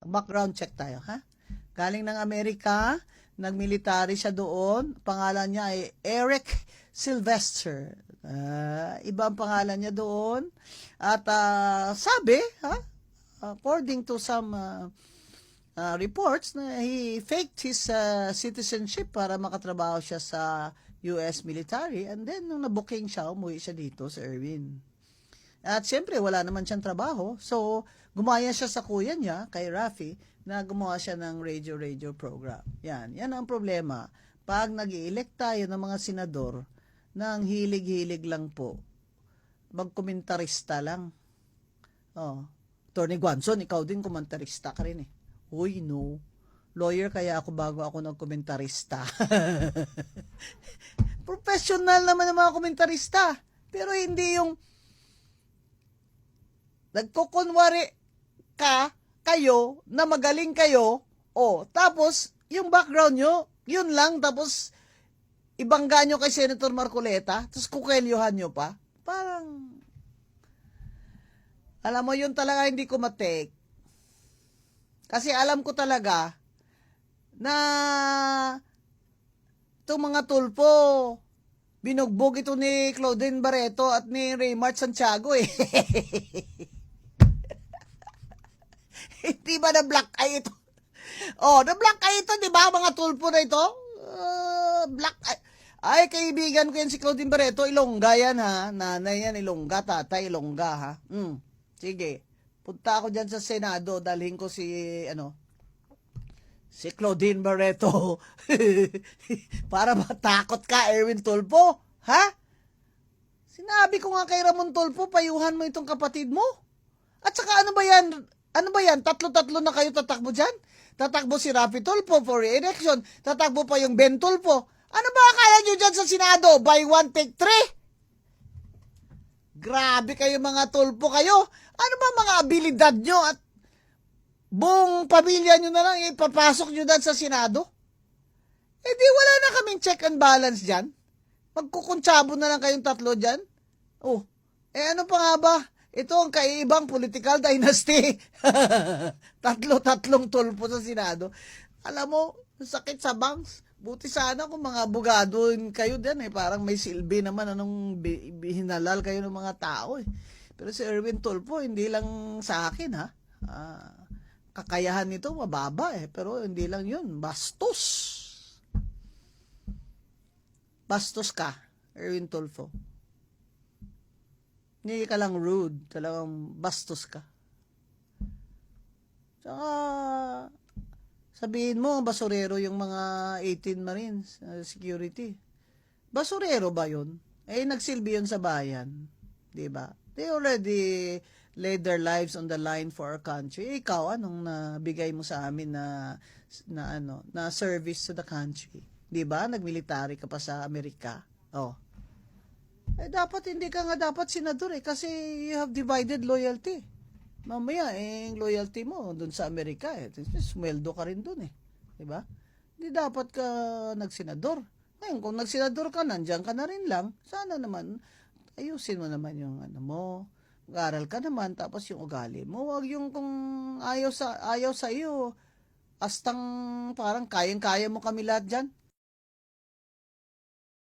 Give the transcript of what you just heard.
background check tayo, ha? Galing ng Amerika, nagmilitary siya doon. Pangalan niya ay Eric Sylvester. Iba ang pangalan niya doon. At sabi, according to some reports, na he faked his citizenship para makatrabaho siya sa US military. And then, nung nabuking siya, umuwi siya dito sa Erwin. At siyempre, wala naman siyang trabaho. So, gumaya siya sa kuya niya, kay Rafi, na gumawa siya ng radio program. Yan ang problema. Pag nag-i-elect tayo ng mga senador, nang hilig-hilig lang po, magkomentarista lang. Attorney Guanzon, ikaw din komentarista ka rin eh. Uy, no. Lawyer kaya ako bago ako nagkomentarista. Professional naman ang mga komentarista. Pero hindi yung nagkukunwari kayo, na magaling kayo, tapos, yung background nyo, yun lang, tapos, ibangga nyo kay Senator Marcoleta, tapos kukelyohan nyo pa, parang, alam mo, yun talaga hindi ko matake. Kasi alam ko talaga, na, itong mga tulpo, binugbog ito ni Claudine Barreto at ni Raymart Santiago eh. Hindi ba na-black eye ito? Na-black eye ito, di ba, mga tulpo na ito? Black eye. Ay, kaibigan ko yan si Claudine Barreto, Ilongga yan ha. Nanay yan, Ilongga, tatay, Ilongga ha. Sige, punta ako dyan sa Senado, dalhin ko si Claudine Barreto. Para matakot ka, Erwin Tulfo. Ha? Sinabi ko nga kay Ramon Tulfo, payuhan mo itong kapatid mo. At saka ano ba yan? Tatlo-tatlo na kayo tatakbo dyan? Tatakbo si Rafi Tulfo for re-election. Tatakbo pa yung Ben Tulfo. Ano ba akala nyo dyan sa Senado? Buy one, take three? Grabe kayo mga Tulfo kayo. Ano ba mga abilidad nyo at buong pamilya nyo na lang ipapasok nyo dyan sa Senado? Di wala na kaming check and balance dyan. Magkukuntsabo na lang kayong tatlo dyan. Ano pa nga ba? Ito ang kaiibang political dynasty. Tatlong Tulfo sa Senado. Alam mo, sakit sa bangs. Buti sana kung mga abogado kayo din parang may silbi naman anong hinalal kayo ng mga tao eh. Pero si Erwin Tulfo, hindi lang sa akin ha. Kakayahan nito mababa pero hindi lang yun. Bastos. Bastos ka, Erwin Tulfo. Hindi ka lang rude, talagang bastos ka. Saka, sabihin mo, basurero yung mga 18 Marines, security. Basurero ba yun? Nagsilbi yun sa bayan. Diba? They already laid their lives on the line for our country. Ikaw, anong nabigay mo sa amin na service to the country? Diba? Nagmilitary ka pa sa Amerika. Dapat hindi ka nga dapat senador kasi you have divided loyalty. Mamaya, yung loyalty mo dun sa Amerika sumweldo ka rin dun Diba? Hindi dapat ka nagsenador. Ngayon, kung nagsenador ka, nandiyan ka na rin lang. Sana naman, ayusin mo naman yung mo. Mag-aral ka naman, tapos yung ugali mo. Huwag yung kung ayaw sa iyo, astang parang kayang-kaya mo kami lahat dyan.